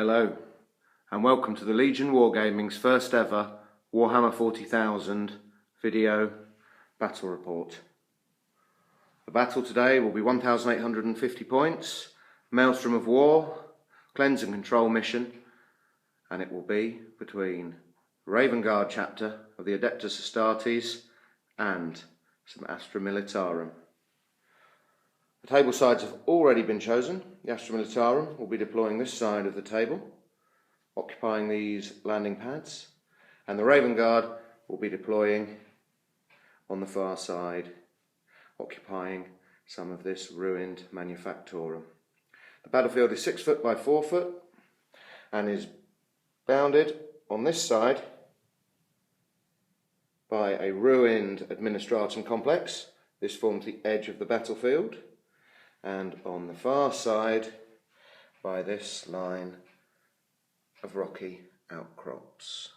Hello and welcome to the Legion Wargaming's first ever Warhammer 40,000 video battle report. The battle today will be 1,850 points, Maelstrom of War, Cleanse and Control mission, and it will be between Raven Guard chapter of the Adeptus Astartes and some Astra Militarum. The table sides have already been chosen. The Astra Militarum will be deploying this side of the table, occupying these landing pads, and the Raven Guard will be deploying on the far side, occupying some of this ruined manufactorum. The battlefield is 6 foot by 4 foot and is bounded on this side by a ruined administratum complex. This forms the edge of the battlefield, and on the far side by this line of rocky outcrops.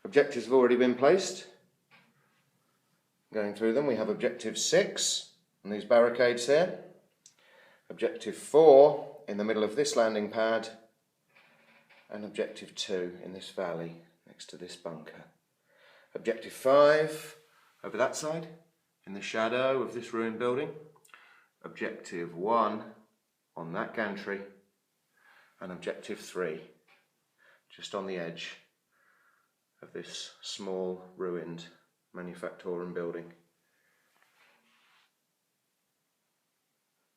Objectives have already been placed. Going through them, we have Objective 6 and these barricades here, Objective 4 in the middle of this landing pad, and Objective 2 in this valley next to this bunker. Objective 5 over that side in the shadow of this ruined building. Objective 1 on that gantry, and Objective 3 just on the edge of this small ruined manufactorum building.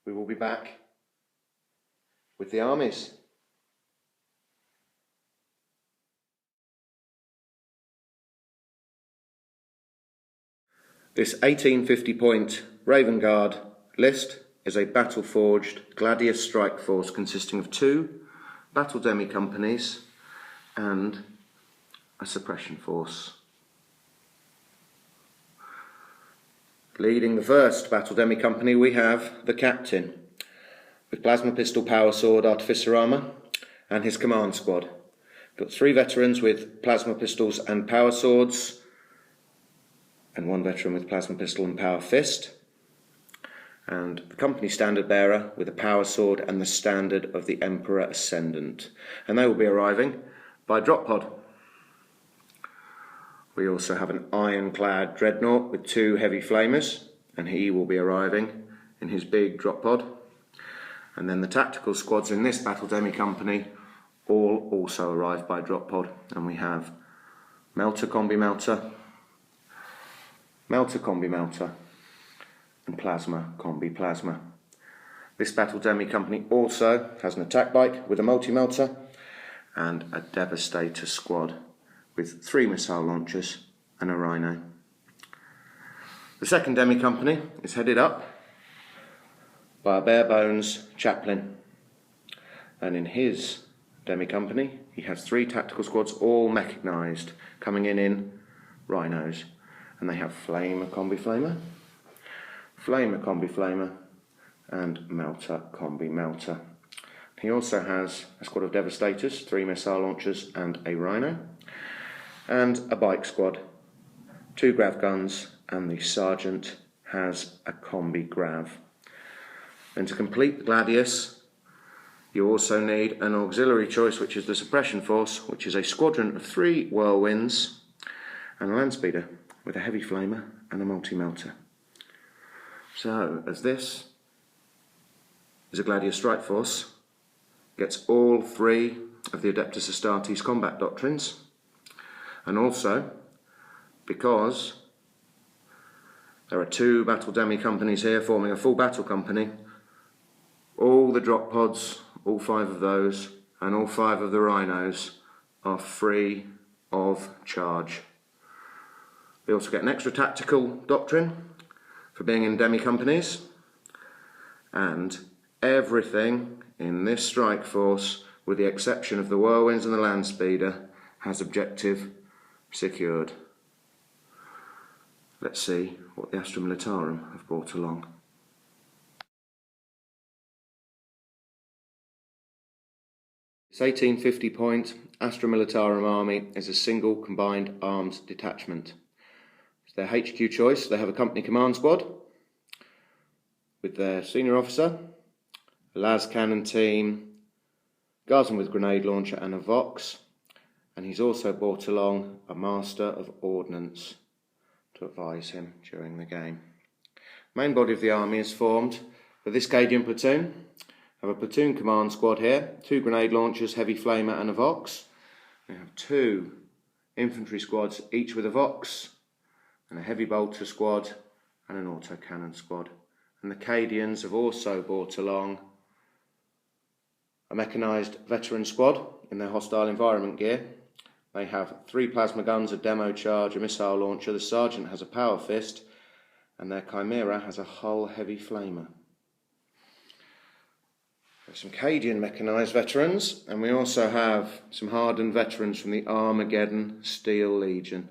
We will be back with the armies. This 1850 point Raven Guard list is a battle-forged Gladius strike force consisting of 2 battle demi companies and a suppression force. Leading the first battle demi company we have the captain with plasma pistol, power sword, artificer armour and his command squad. Got 3 veterans with plasma pistols and power swords and 1 veteran with plasma pistol and power fist, and the company standard bearer with a power sword and the standard of the Emperor Ascendant, and they will be arriving by drop pod. We also have an ironclad dreadnought with 2 heavy flamers, and he will be arriving in his big drop pod. And then the tactical squads in this battle demi company all also arrive by drop pod, and we have Melter Combi Melter, Melter Combi Melter, and Plasma Combi Plasma. This battle demi company also has an attack bike with a multi-melter and a Devastator squad with 3 missile launchers and a Rhino. The second demi company is headed up by a bare bones chaplain, and in his demi company he has 3 tactical squads, all mechanised, coming in Rhinos, and they have Flamer Combi Flamer, Flamer Combi Flamer and Melter Combi Melter. He also has a squad of Devastators, 3 missile launchers and a Rhino, and a bike squad, 2 grav guns, and the sergeant has a combi grav. And to complete the Gladius, you also need an auxiliary choice, which is the suppression force, which is a squadron of 3 whirlwinds and a land speeder with a heavy flamer and a multi-melter. So, as this is a Gladius strike force, gets all 3 of the Adeptus Astartes combat doctrines, and also because there are 2 battle demi companies here forming a full battle company, all the drop pods, all 5 of those, and all 5 of the Rhinos are free of charge. They also get an extra tactical doctrine for being in demi companies, and everything in this strike force, with the exception of the whirlwinds and the land speeder, has objective secured. Let's see what the Astra Militarum have brought along. This 1850 point Astra Militarum army is a single combined armed detachment. It's their HQ choice. They have a company command squad with their senior officer, a las cannon team, Guardsman with grenade launcher and a Vox, and he's also brought along a Master of Ordnance to advise him during the game. Main body of the army is formed for this Cadian platoon. I have a platoon command squad here, 2 grenade launchers, heavy flamer and a Vox. We have 2 infantry squads, each with a Vox, and a heavy bolter squad and an autocannon squad. And the Cadians have also brought along a mechanised veteran squad in their hostile environment gear. They have 3 plasma guns, a demo charge, a missile launcher, the sergeant has a power fist, and their Chimera has a hull heavy flamer. There's some Cadian mechanised veterans, and we also have some hardened veterans from the Armageddon Steel Legion.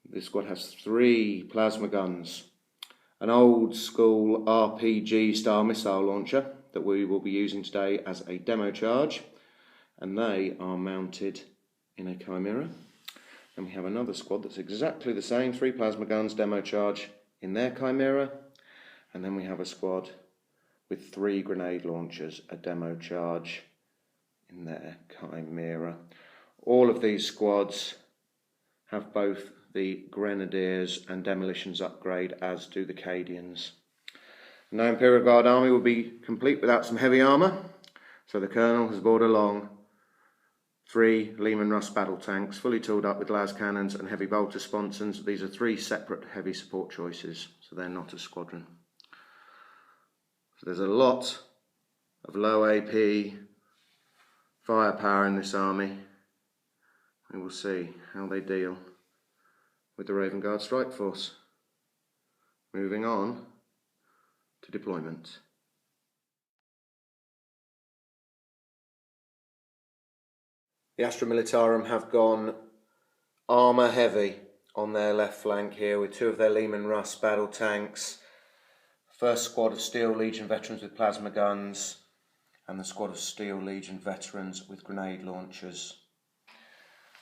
This squad has 3 plasma guns, an old school RPG style missile launcher that we will be using today as a demo charge, and they are mounted in a Chimera. And we have another squad that's exactly the same, 3 plasma guns, demo charge in their Chimera, and then we have a squad with 3 grenade launchers, a demo charge in their Chimera. All of these squads have both the Grenadiers and Demolitions upgrade, as do the Cadians. No Imperial Guard army will be complete without some heavy armour, so the Colonel has brought along 3 Lehman Russ battle tanks, fully tooled up with las cannons and heavy bolter sponsons. These are 3 separate heavy support choices, so they're not a squadron. So there's a lot of low AP firepower in this army. We will see how they deal with the Raven Guard strike force. Moving on to deployment. The Astra Militarum have gone armour heavy on their left flank here with 2 of their Lehman Russ battle tanks, first squad of Steel Legion veterans with plasma guns, and the squad of Steel Legion veterans with grenade launchers.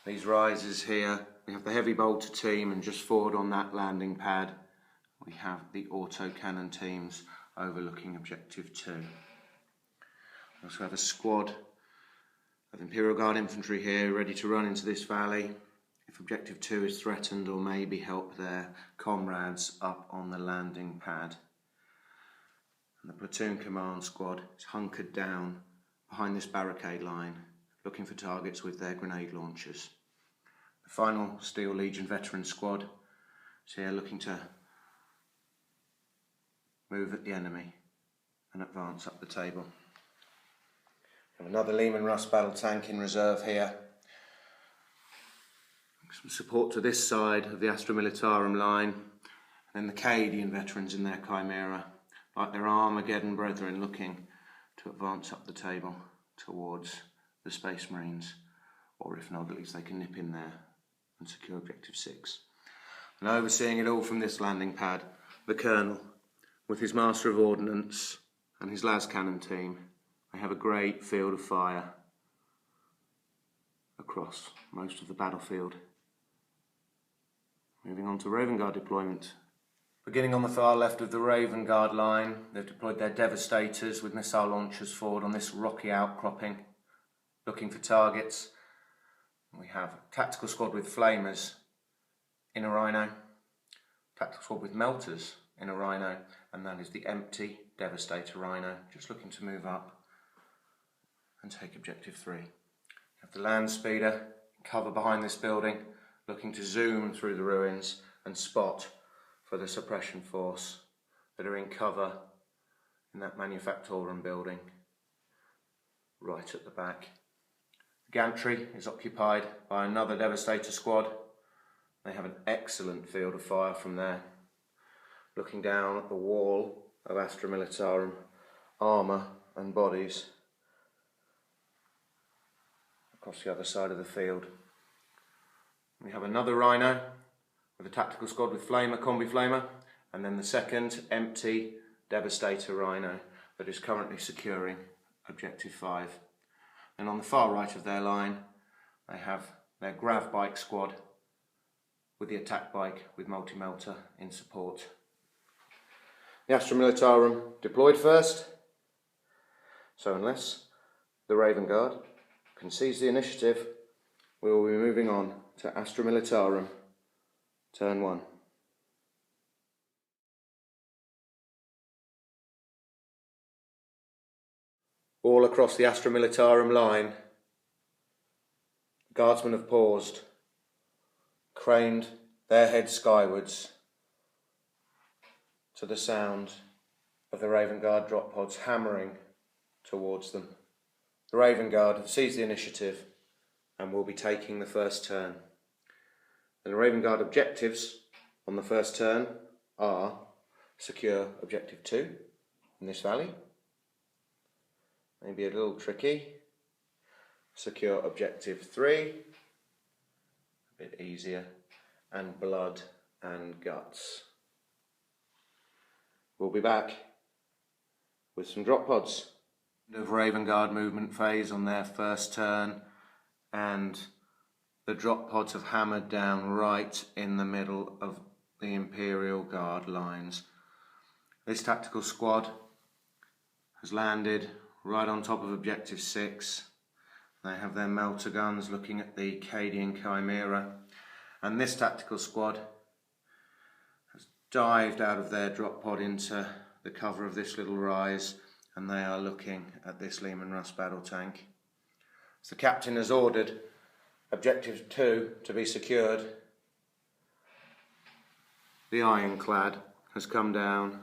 These rises here, we have the heavy bolter team, and just forward on that landing pad we have the autocannon teams overlooking Objective 2. We also have a squad of Imperial Guard infantry here ready to run into this valley if Objective 2 is threatened, or maybe help their comrades up on the landing pad. And the platoon command squad is hunkered down behind this barricade line, looking for targets with their grenade launchers. The final Steel Legion veteran squad is here looking to move at the enemy and advance up the table. We have another Lehman Russ battle tank in reserve here. Some support to this side of the Astra Militarum line, and then the Cadian veterans in their Chimera, like their Armageddon brethren, looking to advance up the table towards the Space Marines, or if not, at least they can nip in there and secure Objective 6. And overseeing it all from this landing pad, the Colonel, with his Master of Ordnance and his las cannon team. They have a great field of fire across most of the battlefield. Moving on to Raven Guard deployment. Beginning on the far left of the Raven Guard line, they've deployed their Devastators with missile launchers forward on this rocky outcropping, looking for targets. We have a tactical squad with Flamers in a Rhino, tactical squad with Melters in a Rhino, and that is the empty Devastator Rhino, just looking to move up and take Objective 3. We have the Land Speeder cover behind this building, looking to zoom through the ruins and spot for the suppression force that are in cover in that Manufactorum building right at the back. The gantry is occupied by another Devastator squad. They have an excellent field of fire from there, looking down at the wall of Astra Militarum armour and bodies across the other side of the field. We have another Rhino with a tactical squad with Flamer, Combi Flamer, and then the second empty Devastator Rhino that is currently securing Objective 5. And on the far right of their line, they have their Grav Bike squad with the attack bike with multi-melter in support. The Astra Militarum deployed first, so unless the Raven Guard can seize the initiative, we will be moving on to Astra Militarum, turn 1. All across the Astra Militarum line, the guardsmen have paused, craned their heads skywards to the sound of the Raven Guard drop pods hammering towards them. The Raven Guard have seized the initiative and will be taking the first turn. And the Raven Guard objectives on the first turn are secure objective 2 in this valley. Maybe a little tricky. Secure objective 3, a bit easier, and blood and guts. We'll be back with some drop pods. Of Raven Guard movement phase on their first turn, and the drop pods have hammered down right in the middle of the Imperial Guard lines. This tactical squad has landed right on top of objective 6. They have their melter guns looking at the Cadian Chimera, and this tactical squad has dived out of their drop pod into the cover of this little rise, and they are looking at this Leman Russ battle tank. So the captain has ordered objective 2 to be secured. The ironclad has come down.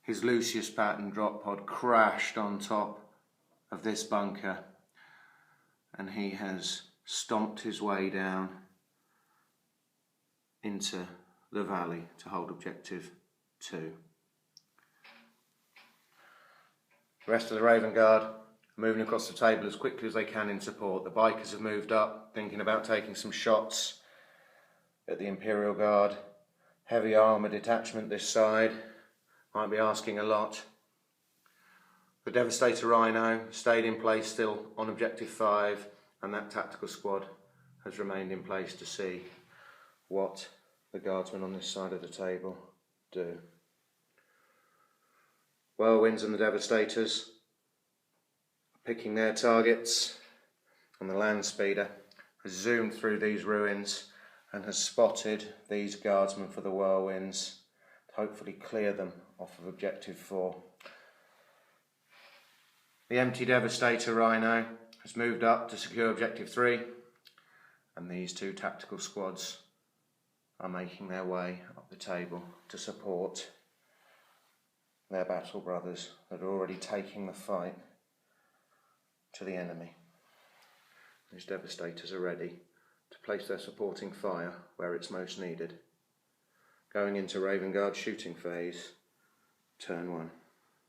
His Lucius Patton drop pod crashed on top of this bunker, and he has stomped his way down into the valley to hold objective 2. The rest of the Raven Guard are moving across the table as quickly as they can in support. The bikers have moved up, thinking about taking some shots at the Imperial Guard. Heavy armour detachment this side might be asking a lot. The Devastator Rhino stayed in place still on objective 5, and that tactical squad has remained in place to see what the guardsmen on this side of the table do. Whirlwinds and the Devastators are picking their targets, and the land speeder has zoomed through these ruins and has spotted these guardsmen for the Whirlwinds to hopefully clear them off of objective 4. The empty Devastator Rhino has moved up to secure objective 3, and these two tactical squads are making their way up the table to support their battle brothers that are already taking the fight to the enemy. These Devastators are ready to place their supporting fire where it's most needed. Going into Raven Guard shooting phase, turn 1.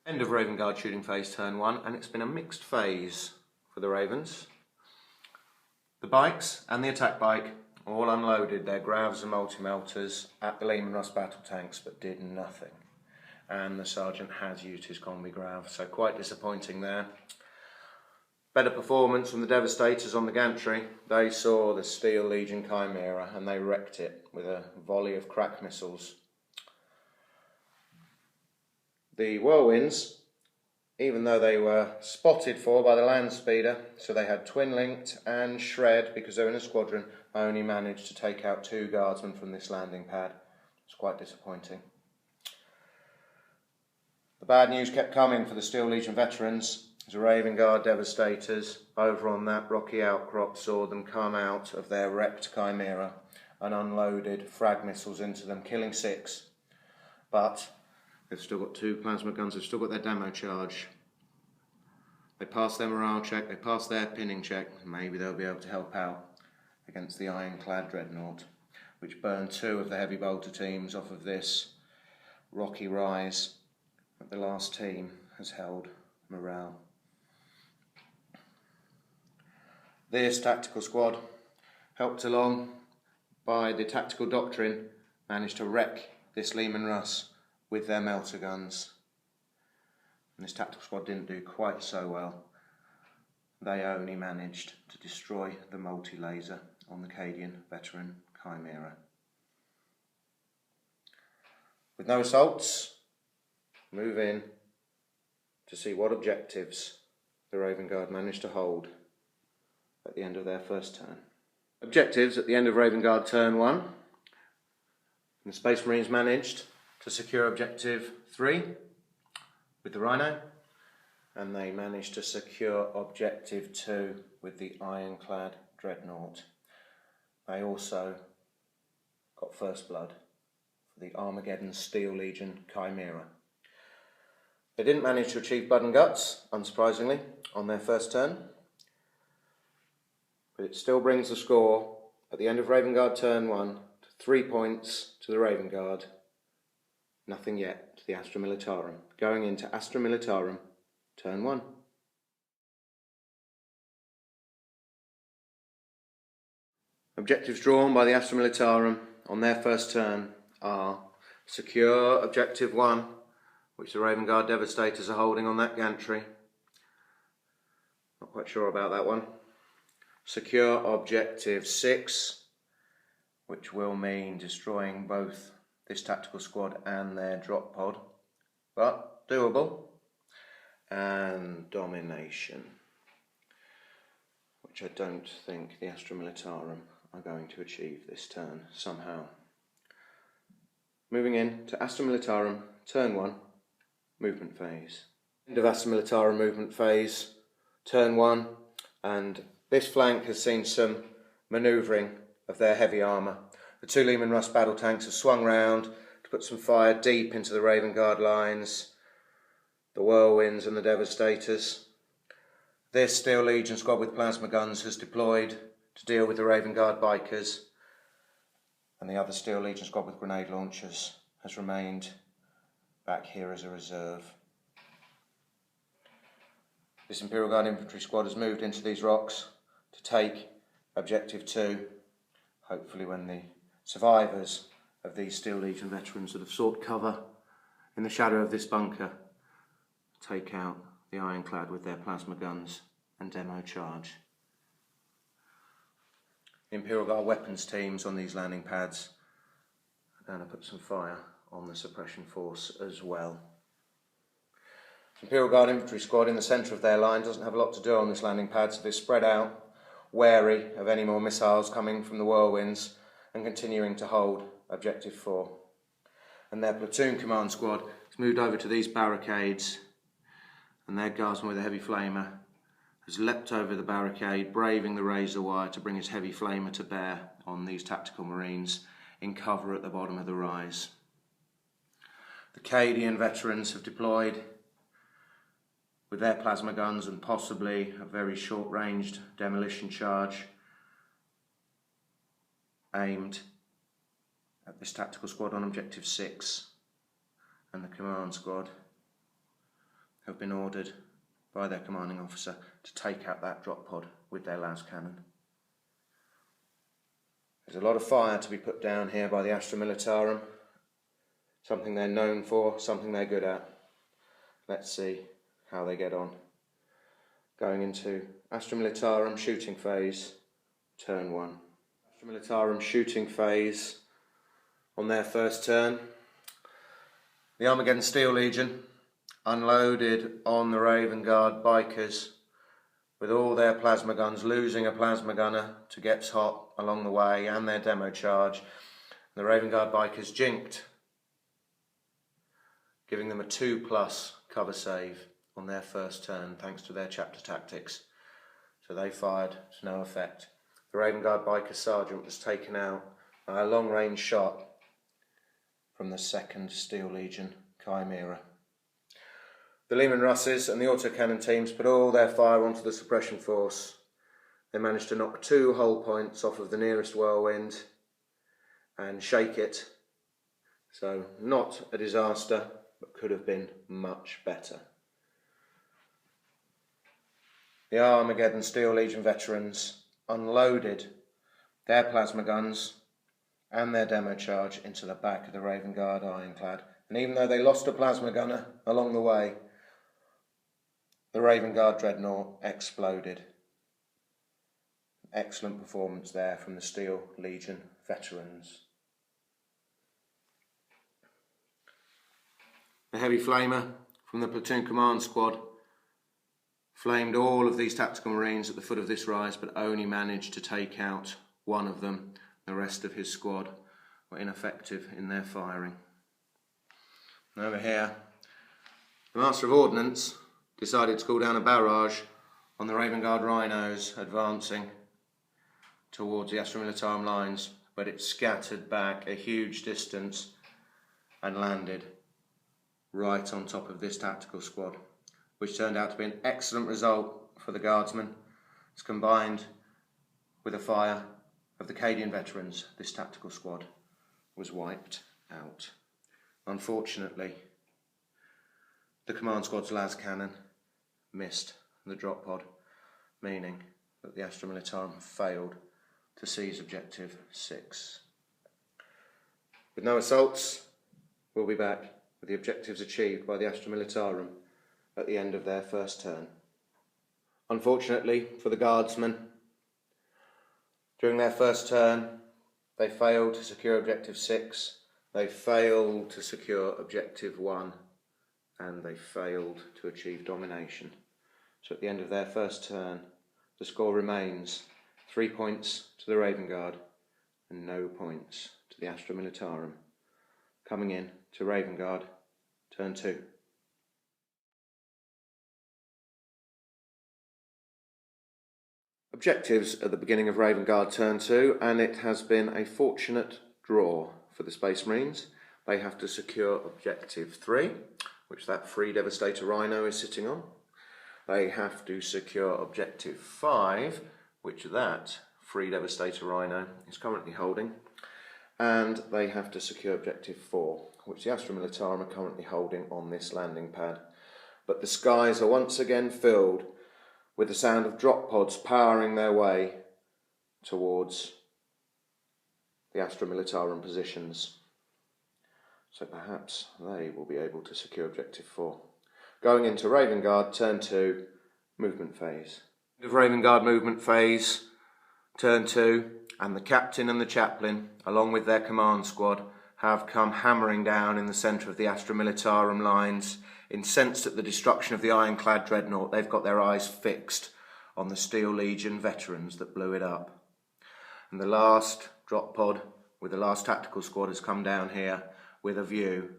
End of Raven Guard shooting phase, turn 1, and it's been a mixed phase for the Ravens. The bikes and the attack bike all unloaded their gravs and multi-melters at the Leman Russ battle tanks, but did nothing. And the sergeant has used his combi grav, so quite disappointing there. Better performance from the Devastators on the gantry. They saw the Steel Legion Chimera and they wrecked it with a volley of crack missiles. The Whirlwinds, even though they were spotted for by the land speeder, so they had twin linked and shred because they're in a squadron, only managed to take out 2 guardsmen from this landing pad. It's quite disappointing. The bad news kept coming for the Steel Legion veterans. The Raven Guard Devastators over on that rocky outcrop saw them come out of their wrecked Chimera and unloaded frag missiles into them, killing 6. But they've still got 2 plasma guns, they've still got their demo charge. They passed their morale check, they passed their pinning check, and maybe they'll be able to help out against the ironclad Dreadnought, which burned 2 of the heavy bolter teams off of this rocky rise that the last team has held morale. This tactical squad, helped along by the tactical doctrine, managed to wreck this Leman Russ with their melter guns. And this tactical squad didn't do quite so well. They only managed to destroy the multi-laser on the Cadian veteran Chimera. With no assaults, move in to see what objectives the Raven Guard managed to hold at the end of their first turn. Objectives at the end of Raven Guard turn 1. The Space Marines managed to secure Objective 3 with the Rhino, and they managed to secure Objective 2 with the Ironclad Dreadnought. They also got First Blood for the Armageddon Steel Legion Chimera. They didn't manage to achieve Blood and Guts, unsurprisingly, on their first turn, but it still brings the score at the end of Raven Guard turn 1 to 3 points to the Raven Guard, nothing yet to the Astra Militarum, going into Astra Militarum turn 1. Objectives drawn by the Astra Militarum on their first turn are secure Objective 1, which the Raven Guard Devastators are holding on that gantry. Not quite sure about that one. Secure Objective 6, which will mean destroying both this tactical squad and their drop pod, but doable. And Domination, which I don't think the Astra Militarum are going to achieve this turn somehow. Moving in to Astra Militarum turn 1, movement phase. End of Astra Militarum movement phase, turn 1, and this flank has seen some manoeuvring of their heavy armour. The 2 Lehman Russ battle tanks have swung round to put some fire deep into the Raven Guard lines, the Whirlwinds and the Devastators. This Steel Legion squad with plasma guns has deployed to deal with the Raven Guard bikers, and the other Steel Legion squad with grenade launchers has remained back here as a reserve. This Imperial Guard infantry squad has moved into these rocks to take Objective 2, hopefully when the survivors of these Steel Legion veterans that have sought cover in the shadow of this bunker take out the Ironclad with their plasma guns and demo charge. The Imperial Guard weapons teams on these landing pads are going to put some fire on the suppression force as well. The Imperial Guard infantry squad in the centre of their line doesn't have a lot to do on this landing pad, so they're spread out, wary of any more missiles coming from the Whirlwinds and continuing to hold Objective 4. And their platoon command squad has moved over to these barricades, and their guardsman with a heavy flamer has leapt over the barricade, braving the razor wire to bring his heavy flamer to bear on these tactical marines in cover at the bottom of the rise. The Cadian veterans have deployed with their plasma guns and possibly a very short-ranged demolition charge aimed at this tactical squad on Objective 6, and the command squad have been ordered by their commanding officer to take out that drop pod with their las cannon. There's a lot of fire to be put down here by the Astra Militarum, something they're known for, something they're good at. Let's see how they get on. Going into Astra Militarum shooting phase, turn 1. Astra Militarum shooting phase on their first turn. The Armageddon Steel Legion unloaded on the Raven Guard bikers with all their plasma guns, losing a plasma gunner to get hot along the way and their demo charge. The Raven Guard bikers jinked, giving them a 2+ cover save on their first turn thanks to their chapter tactics. So they fired to no effect. The Raven Guard biker sergeant was taken out by a long range shot from the 2nd Steel Legion Chimera. The Lehman Russes and the autocannon teams put all their fire onto the suppression force. They managed to knock 2 hull points off of the nearest Whirlwind and shake it. So not a disaster, but could have been much better. The Armageddon Steel Legion veterans unloaded their plasma guns and their demo charge into the back of the Raven Guard Ironclad. And even though they lost a plasma gunner along the way, the Raven Guard Dreadnought exploded. Excellent performance there from the Steel Legion veterans. The heavy flamer from the platoon command squad flamed all of these tactical marines at the foot of this rise, but only managed to take out one of them. The rest of his squad were ineffective in their firing. And over here, the Master of Ordnance decided to call down a barrage on the Raven Guard Rhinos advancing towards the Astra Militarum lines, but it scattered back a huge distance and landed right on top of this tactical squad, which turned out to be an excellent result for the Guardsmen. It's combined with the fire of the Cadian veterans. This tactical squad was wiped out. Unfortunately, the command squad's las cannon missed the drop pod, meaning that the Astra Militarum failed to seize Objective 6. With no assaults, we'll be back with the objectives achieved by the Astra Militarum at the end of their first turn. Unfortunately for the Guardsmen, during their first turn, they failed to secure Objective 6, they failed to secure Objective 1, and they failed to achieve domination. So at the end of their first turn, the score remains 3 points to the Raven Guard and no points to the Astra Militarum. Coming in to Raven Guard, turn 2. Objectives at the beginning of Raven Guard turn 2, and it has been a fortunate draw for the Space Marines. They have to secure Objective 3, which that free Devastator Rhino is sitting on. They have to secure Objective 5, which that free Devastator Rhino is currently holding. And they have to secure Objective 4, which the Astra Militarum are currently holding on this landing pad. But the skies are once again filled with the sound of drop pods powering their way towards the Astra Militarum positions. So perhaps they will be able to secure Objective 4. Going into Raven Guard, turn 2, movement phase. Of Raven Guard movement phase, turn 2, and the captain and the chaplain, along with their command squad, have come hammering down in the centre of the Astra Militarum lines. Incensed at the destruction of the ironclad dreadnought, they've got their eyes fixed on the Steel Legion veterans that blew it up. And the last drop pod with the last tactical squad has come down here with a view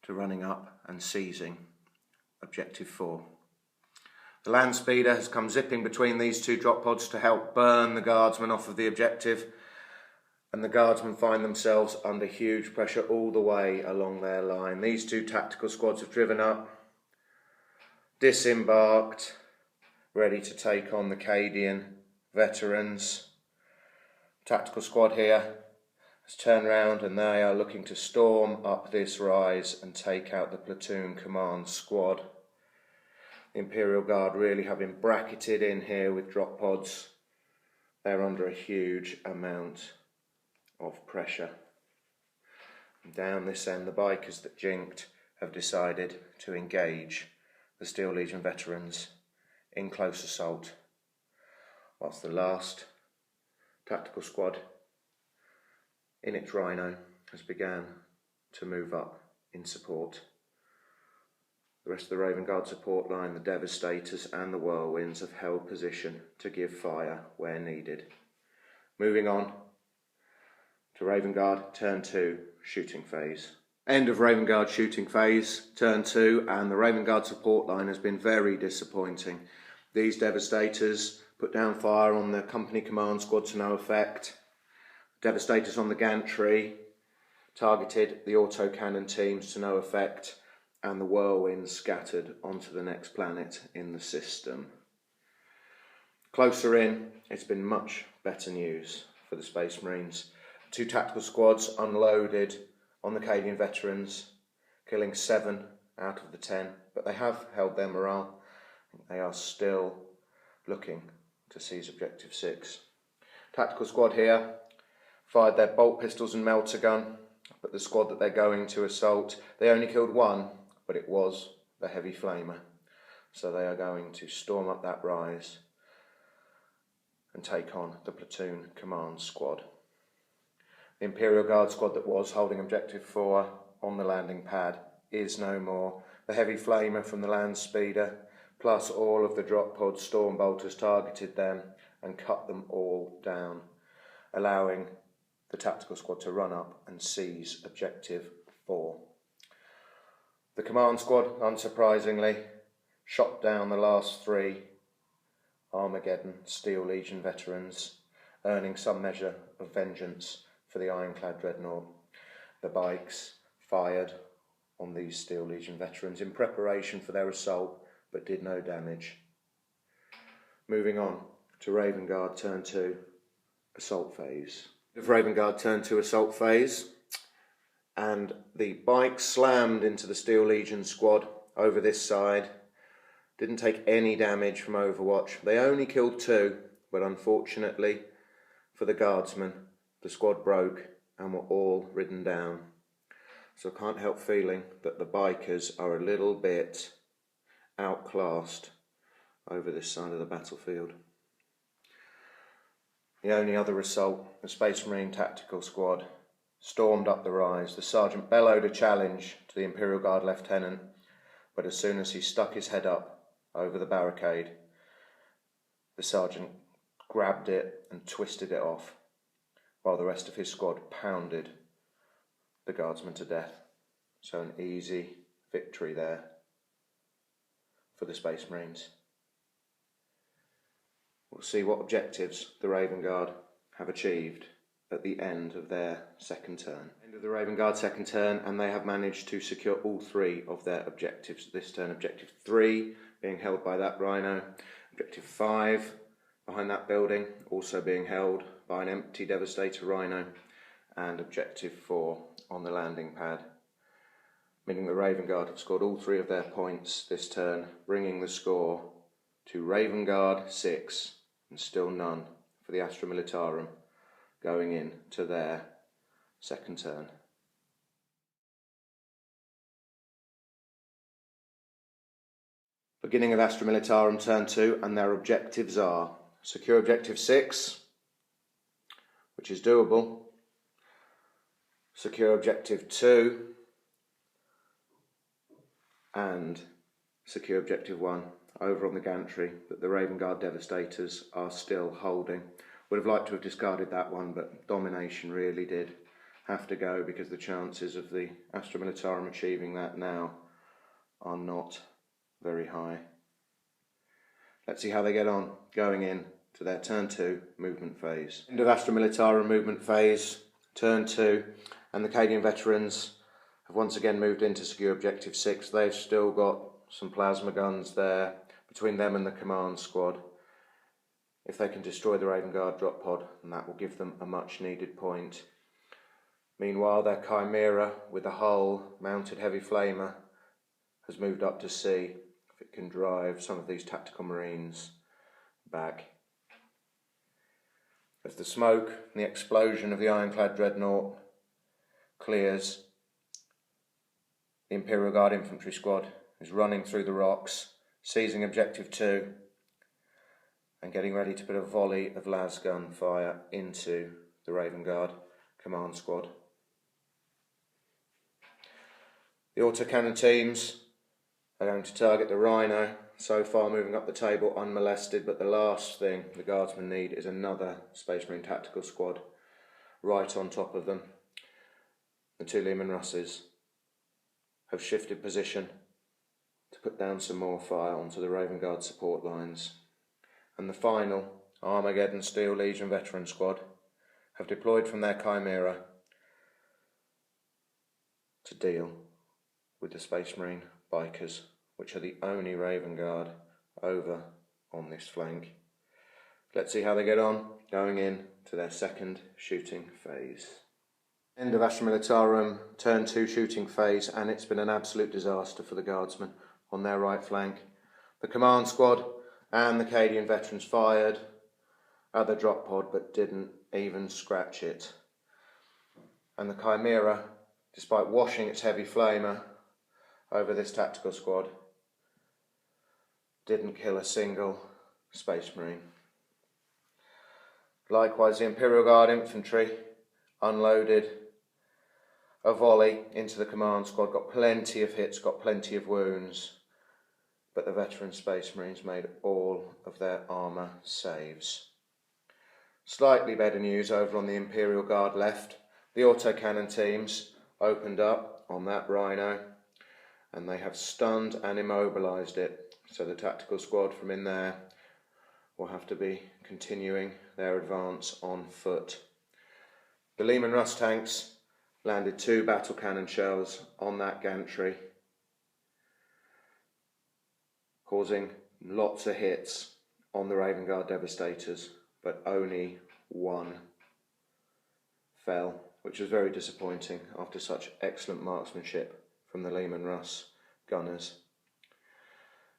to running up and seizing Objective 4. The land speeder has come zipping between these two drop pods to help burn the Guardsmen off of the objective, and the Guardsmen find themselves under huge pressure all the way along their line. These two tactical squads have driven up, disembarked, ready to take on the Cadian veterans. Tactical squad here has turned round and they are looking to storm up this rise and take out the platoon command squad. The Imperial Guard really have been bracketed in here with drop pods. They're under a huge amount of pressure. And down this end, the bikers that jinked have decided to engage the Steel Legion veterans in close assault, whilst the last tactical squad in its Rhino has begun to move up in support. The rest of the Raven Guard support line, the Devastators and the Whirlwinds, have held position to give fire where needed. Moving on to Raven Guard turn 2, shooting phase. End of Raven Guard shooting phase, turn 2, and the Raven Guard support line has been very disappointing. These Devastators put down fire on the company command squad to no effect. Devastators on the gantry targeted the autocannon teams to no effect, and the Whirlwinds scattered onto the next planet in the system. Closer in, it's been much better news for the Space Marines. 2 tactical squads unloaded on the Cadian veterans, killing 7 out of the 10, but they have held their morale. They are still looking to seize Objective 6. Tactical squad here fired their bolt pistols and melter gun, but the squad that they're going to assault, they only killed 1, but it was the heavy flamer. So they are going to storm up that rise and take on the platoon command squad. The Imperial Guard squad that was holding Objective 4 on the landing pad is no more. The heavy flamer from the land speeder plus all of the drop pod storm bolters targeted them and cut them all down, allowing the tactical squad to run up and seize objective 4. The command squad, unsurprisingly, shot down the last 3 Armageddon Steel Legion veterans, earning some measure of vengeance for the ironclad dreadnought. The bikes fired on these Steel Legion veterans in preparation for their assault, but did no damage. Moving on to Raven Guard Turn 2 Assault Phase. Of Raven Guard Turn 2 Assault Phase, and the bike slammed into the Steel Legion squad over this side. Didn't take any damage from Overwatch. They only killed 2, but unfortunately for the guardsmen, the squad broke and were all ridden down. So I can't help feeling that the bikers are a little bit outclassed over this side of the battlefield. The only other assault, the Space Marine Tactical Squad, stormed up the rise. The sergeant bellowed a challenge to the Imperial Guard lieutenant, but as soon as he stuck his head up over the barricade, the sergeant grabbed it and twisted it off, while the rest of his squad pounded the guardsman to death. So an easy victory there for the Space Marines. We'll see what objectives the Raven Guard have achieved at the end of their second turn. End of the Raven Guard second turn, and they have managed to secure all 3 of their objectives this turn. Objective 3 being held by that Rhino. Objective 5 behind that building also being held by an empty Devastator Rhino. And Objective 4 on the landing pad, meaning the Raven Guard have scored all 3 of their points this turn, bringing the score to Raven Guard 6 and still none for the Astra Militarum going in to their second turn. Beginning of Astra Militarum Turn 2, and their objectives are secure Objective 6, which is doable, secure Objective 2, and secure Objective 1 over on the gantry that the Raven Guard Devastators are still holding. Would have liked to have discarded that one, but domination really did have to go because the chances of the Astra Militarum achieving that now are not very high. Let's see how they get on going in to their Turn 2 movement phase. End of Astra Militarum movement phase, Turn 2, and the Cadian veterans have once again moved in to secure Objective 6. They've still got some plasma guns there between them and the command squad. If they can destroy the Raven Guard drop pod, then that will give them a much needed point. Meanwhile, their Chimera with a hull mounted heavy flamer has moved up to see if it can drive some of these tactical marines back. As the smoke and the explosion of the ironclad dreadnought clears, the Imperial Guard infantry squad is running through the rocks, seizing Objective 2 and getting ready to put a volley of las gun fire into the Raven Guard command squad. The autocannon teams are going to target the Rhino, so far moving up the table unmolested, but the last thing the guardsmen need is another Space Marine tactical squad right on top of them. The 2 Lehman Russes have shifted position to put down some more fire onto the Raven Guard support lines. And the final Armageddon Steel Legion veteran squad have deployed from their Chimera to deal with the Space Marine bikers, which are the only Raven Guard over on this flank. Let's see how they get on going in to their second shooting phase. End of Astra Militarum Turn 2 shooting phase, and it's been an absolute disaster for the guardsmen on their right flank. The command squad and the Cadian veterans fired at the drop pod but didn't even scratch it. And the Chimera, despite washing its heavy flamer over this tactical squad, didn't kill a single Space Marine. Likewise, the Imperial Guard infantry unloaded a volley into the command squad, got plenty of hits, got plenty of wounds, but the veteran Space Marines made all of their armour saves. Slightly better news over on the Imperial Guard left. The autocannon teams opened up on that Rhino and they have stunned and immobilised it, so the tactical squad from in there will have to be continuing their advance on foot. The Lehman Russ tanks landed 2 battle cannon shells on that gantry, causing lots of hits on the Raven Guard Devastators, but only 1 fell, which was very disappointing after such excellent marksmanship from the Lehman Russ gunners.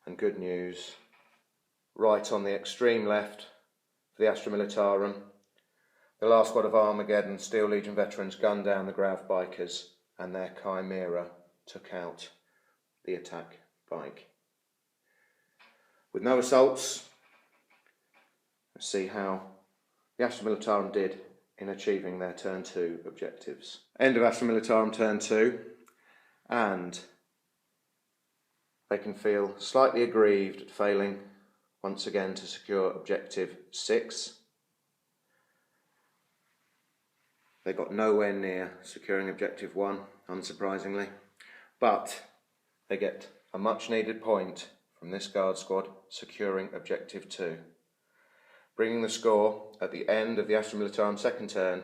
And good news, right on the extreme left for the Astra Militarum, the last squad of Armageddon Steel Legion veterans gunned down the Grav bikers and their Chimera took out the attack bike. With no assaults, let's see how the Astra Militarum did in achieving their turn 2 objectives. End of Astra Militarum turn 2, and they can feel slightly aggrieved at failing once again to secure objective 6. They got nowhere near securing objective 1, unsurprisingly, but they get a much needed point from this guard squad securing objective 2, bringing the score at the end of the Astra Militarum second turn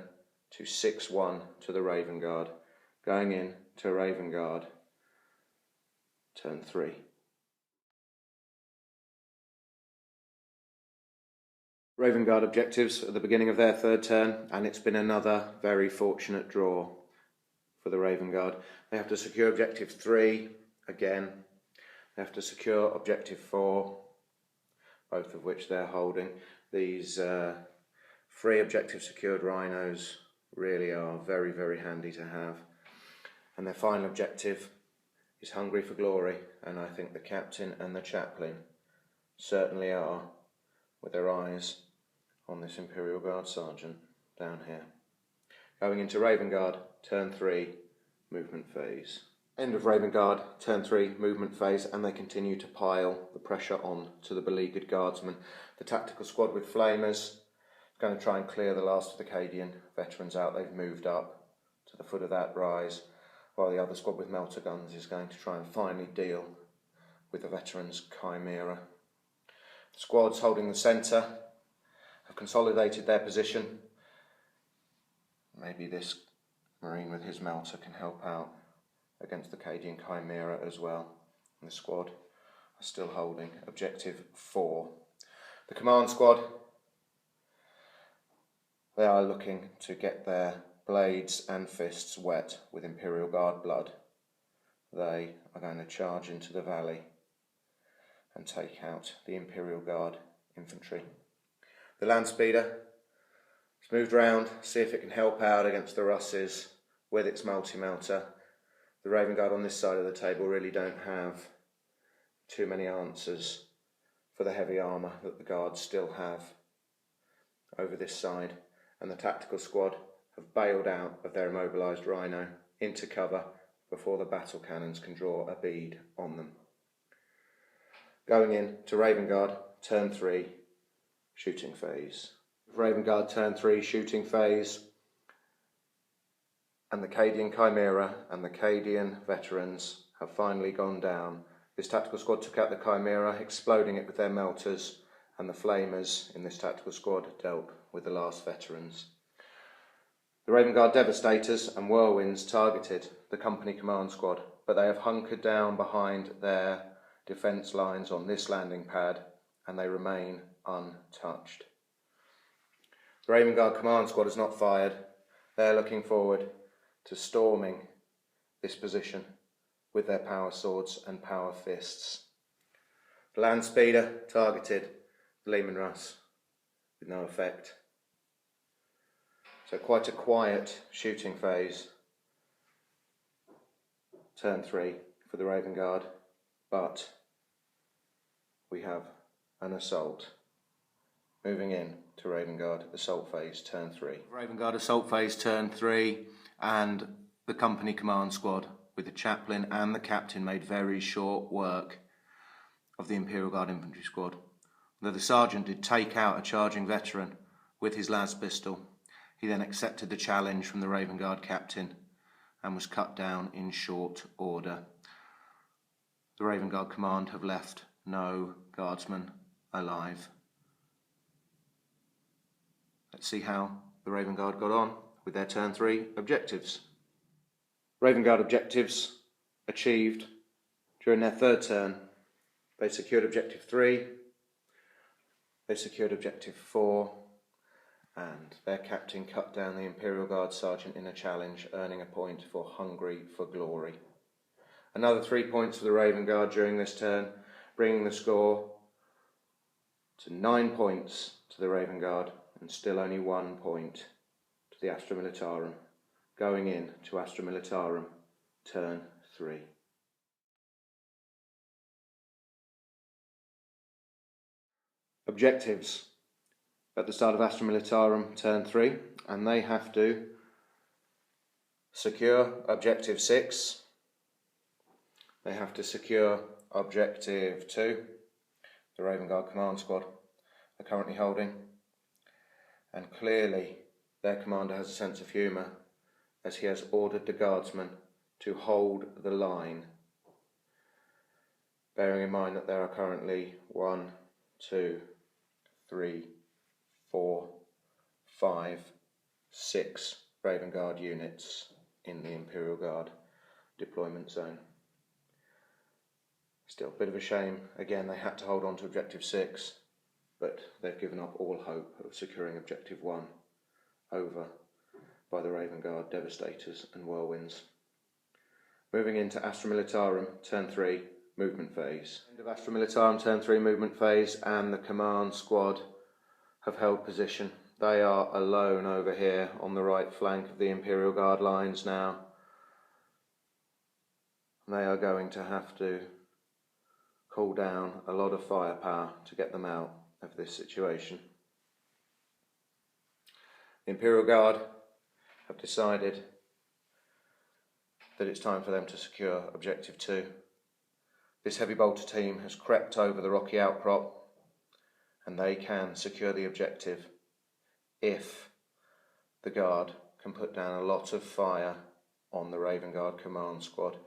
to 6-1 to the Raven Guard, going in to Raven Guard turn 3. Raven Guard objectives at the beginning of their third turn, and it's been another very fortunate draw for the Raven Guard. They have to secure objective 3 again. They have to secure objective 4, both of which they're holding. These 3 objective secured rhinos really are very, very handy to have. And their final objective is hungry for glory, and I think the captain and the chaplain certainly are, with their eyes on this Imperial Guard sergeant down here. Going into Raven Guard, turn 3, movement phase. End of Raven Guard, turn 3, movement phase, and they continue to pile the pressure on to the beleaguered guardsmen. The tactical squad with flamers is going to try and clear the last of the Cadian veterans out. They've moved up to the foot of that rise, while the other squad with melter guns is going to try and finally deal with the veterans' Chimera. The squads holding the centre have consolidated their position. Maybe this Marine with his melter can help out against the Cadian Chimera as well. And the squad are still holding objective 4. The command squad, they are looking to get their blades and fists wet with Imperial Guard blood. They are going to charge into the valley and take out the Imperial Guard infantry. The land speeder has moved round, see if it can help out against the Russes with its multi-melter. The Raven Guard on this side of the table really don't have too many answers for the heavy armour that the Guards still have over this side, and the tactical squad have bailed out of their immobilised Rhino into cover before the battle cannons can draw a bead on them. Going in to Raven Guard, turn 3, shooting phase. Raven Guard turn 3, shooting phase, and the Cadian Chimera and the Cadian veterans have finally gone down. This tactical squad took out the Chimera, exploding it with their melters, and the flamers in this tactical squad dealt with the last veterans. The Raven Guard Devastators and Whirlwinds targeted the company command squad, but they have hunkered down behind their defence lines on this landing pad, and they remain untouched. The Raven Guard command squad has not fired. They are looking forward to storming this position with their power swords and power fists. The land speeder targeted the Lehman Russ with no effect. So quite a quiet shooting phase, turn 3 for the Raven Guard, but we have an assault. Moving in to Raven Guard assault phase, turn 3. Raven Guard assault phase, turn 3, and the company command squad with the chaplain and the captain made very short work of the Imperial Guard infantry squad. Though the sergeant did take out a charging veteran with his las pistol, he then accepted the challenge from the Raven Guard captain and was cut down in short order. The Raven Guard command have left no guardsman alive. Let's see how the Raven Guard got on with their turn 3 objectives. Raven Guard objectives achieved during their third turn. They secured objective 3, they secured objective 4, and their captain cut down the Imperial Guard sergeant in a challenge, earning a point for hungry for glory. Another 3 points for the Raven Guard during this turn, bringing the score to 9 points to the Raven Guard and still only 1 point to the Astra Militarum, going in to Astra Militarum turn 3. Objectives at the start of Astra Militarum turn 3, and they have to secure objective 6, they have to secure objective 2, the Raven Guard command squad are currently holding, and clearly their commander has a sense of humour as he has ordered the guardsmen to hold the line, bearing in mind that there are currently 1, 2, 3, 4, 5, 6 Raven Guard units in the Imperial Guard deployment zone. Still a bit of a shame, again they had to hold on to objective 6, but they've given up all hope of securing objective 1 over by the Raven Guard Devastators and Whirlwinds. Moving into Astra Militarum turn 3 movement phase. End of Astra Militarum turn 3 movement phase, and the command squad have held position. They are alone over here on the right flank of the Imperial Guard lines now. They are going to have to call down a lot of firepower to get them out of this situation. The Imperial Guard have decided that it's time for them to secure objective 2. This heavy bolter team has crept over the rocky outcrop, and they can secure the objective if the Guard can put down a lot of fire on the Raven Guard command squad.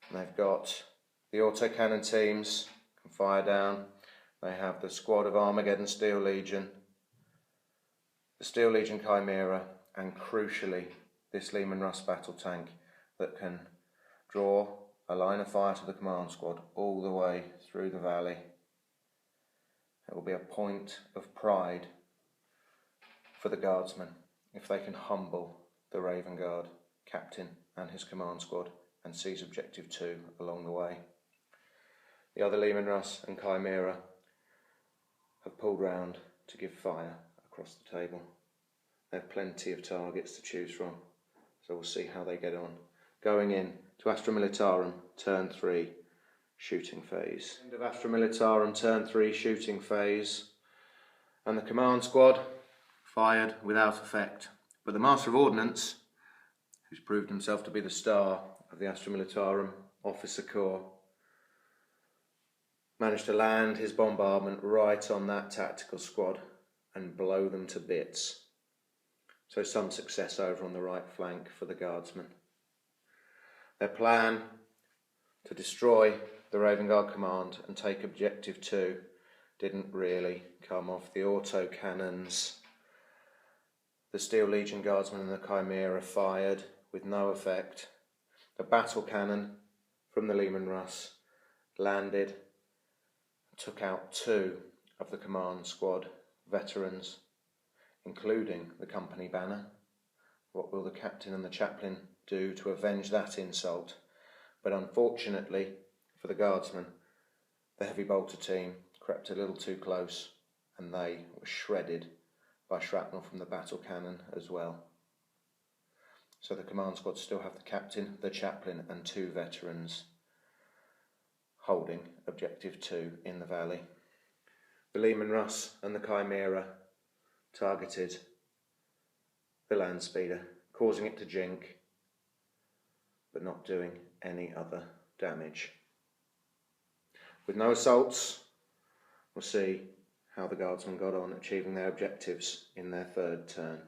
And they've got the autocannon teams can fire down. They have the squad of Armageddon Steel Legion, the Steel Legion Chimera, and crucially this Lehman Russ battle tank that can draw a line of fire to the command squad all the way through the valley. It will be a point of pride for the guardsmen if they can humble the Raven Guard captain and his command squad and seize objective 2 along the way. The other Lehman Russ and Chimera have pulled round to give fire across the table. They have plenty of targets to choose from, so we'll see how they get on. Going in to Astra Militarum turn 3 shooting phase. End of Astra Militarum turn 3 shooting phase, and the command squad fired without effect, but the Master of Ordnance, who's proved himself to be the star of the Astra Militarum Officer Corps, managed to land his bombardment right on that tactical squad and blow them to bits. So some success over on the right flank for the guardsmen. Their plan to destroy the Raven Guard command and take objective 2 didn't really come off. The autocannons, the Steel Legion Guardsmen and the Chimera fired with no effect. The battle cannon from the Lehman Russ landed and took out 2 of the command squad veterans, including the company banner. What will the captain and the chaplain do to avenge that insult? But unfortunately for the guardsmen, the heavy bolter team crept a little too close and they were shredded by shrapnel from the battle cannon as well. So the command squad still have the captain, the chaplain and 2 veterans holding objective 2 in the valley. The Lehman Russ and the Chimera targeted the land speeder, causing it to jink, but not doing any other damage. With no assaults, we'll see how the Guardsmen got on achieving their objectives in their third turn.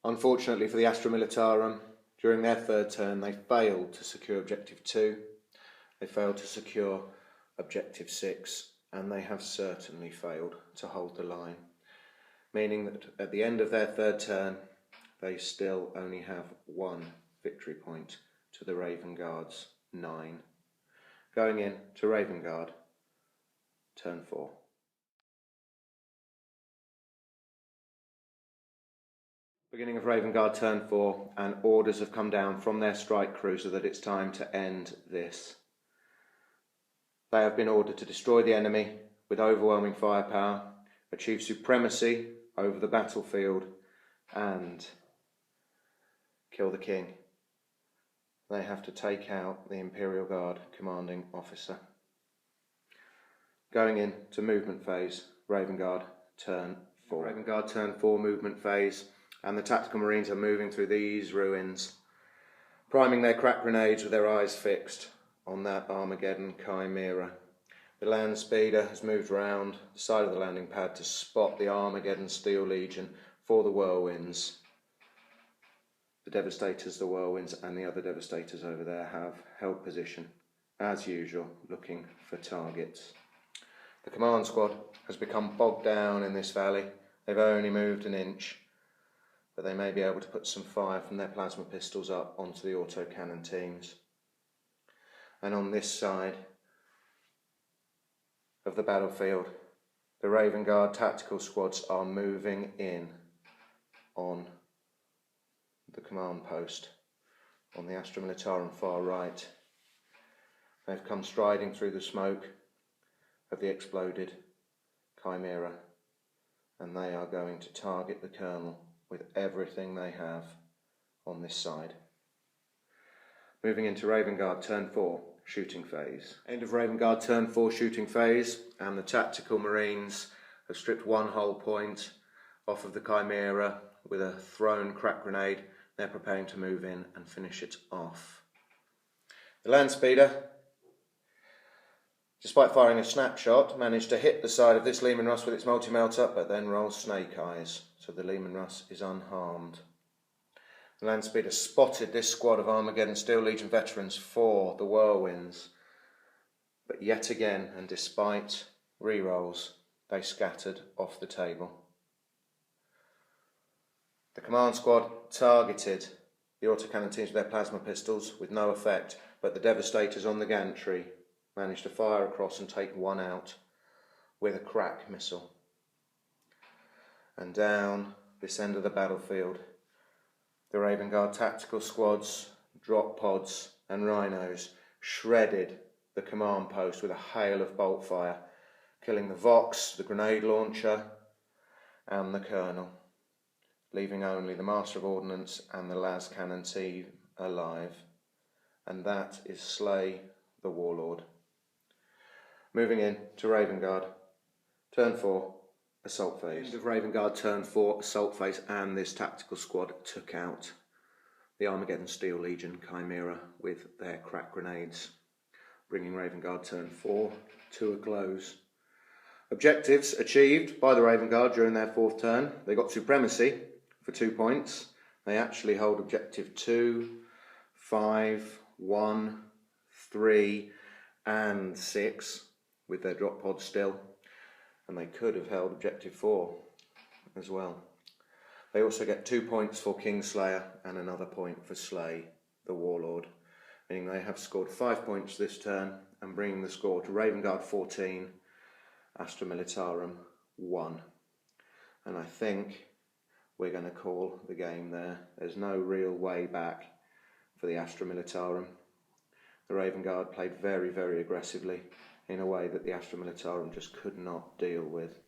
Unfortunately for the Astra Militarum, during their third turn they failed to secure Objective 2, they failed to secure Objective 6, and they have certainly failed to hold the line, meaning that at the end of their third turn they still only have 1 victory point to the Raven Guard's 9. Going in to Raven Guard, turn 4. Beginning of Raven Guard turn 4, and orders have come down from their strike cruiser that it's time to end this. They have been ordered to destroy the enemy with overwhelming firepower, achieve supremacy over the battlefield, and kill the king. They have to take out the Imperial Guard commanding officer. Going into movement phase, Raven Guard turn 4. Raven Guard turn 4 movement phase, and the tactical marines are moving through these ruins, priming their crack grenades with their eyes fixed on that Armageddon chimera. The land speeder has moved round the side of the landing pad to spot the Armageddon Steel Legion for the whirlwinds. The Devastators, the whirlwinds, and the other Devastators over there have held position, as usual, looking for targets. The command squad has become bogged down in this valley. They've only moved an inch, but they may be able to put some fire from their plasma pistols up onto the autocannon teams. And on this side of the battlefield, the Raven Guard tactical squads are moving in on the command post on the Astra Militarum far right. They've come striding through the smoke of the exploded chimera, and they are going to target the colonel with everything they have on this side. Moving into Raven Guard turn 4 shooting phase. End of Raven Guard turn 4 shooting phase, and the tactical marines have stripped 1 hull point off of the chimera with a thrown crack grenade. They're preparing to move in and finish it off. The land speeder, despite firing a snapshot, managed to hit the side of this Leman Russ with its multi-melter, but then rolls snake eyes, so the Leman Russ is unharmed. The land speeder spotted this squad of Armageddon Steel Legion veterans for the whirlwinds, but yet again, and despite re-rolls, they scattered off the table. The command squad targeted the autocannon teams with their plasma pistols with no effect, but the Devastators on the gantry managed to fire across and take 1 out with a crack missile. And down this end of the battlefield, the Raven Guard tactical squads, drop pods and rhinos shredded the command post with a hail of bolt fire, killing the Vox, the grenade launcher and the colonel, leaving only the Master of Ordnance and the las cannon team alive. And that is Slay the Warlord. Moving in to Raven Guard turn 4 assault phase. End of Raven Guard turn 4 assault phase, and this tactical squad took out the Armageddon Steel Legion chimera with their crack grenades, bringing Raven Guard turn 4 to a close. Objectives achieved by the Raven Guard during their 4th turn. They got supremacy for 2 points. They actually hold objective 2, 5, 1, 3 and 6 with their drop pod still, and they could have held objective 4 as well. They also get 2 points for Kingslayer and another point for Slay the Warlord, meaning they have scored 5 points this turn and bringing the score to Raven Guard 14, Astra Militarum 1. And I think we're going to call the game there. There's no real way back for the Astra Militarum. The Raven Guard played very, very aggressively in a way that the Astra Militarum just could not deal with.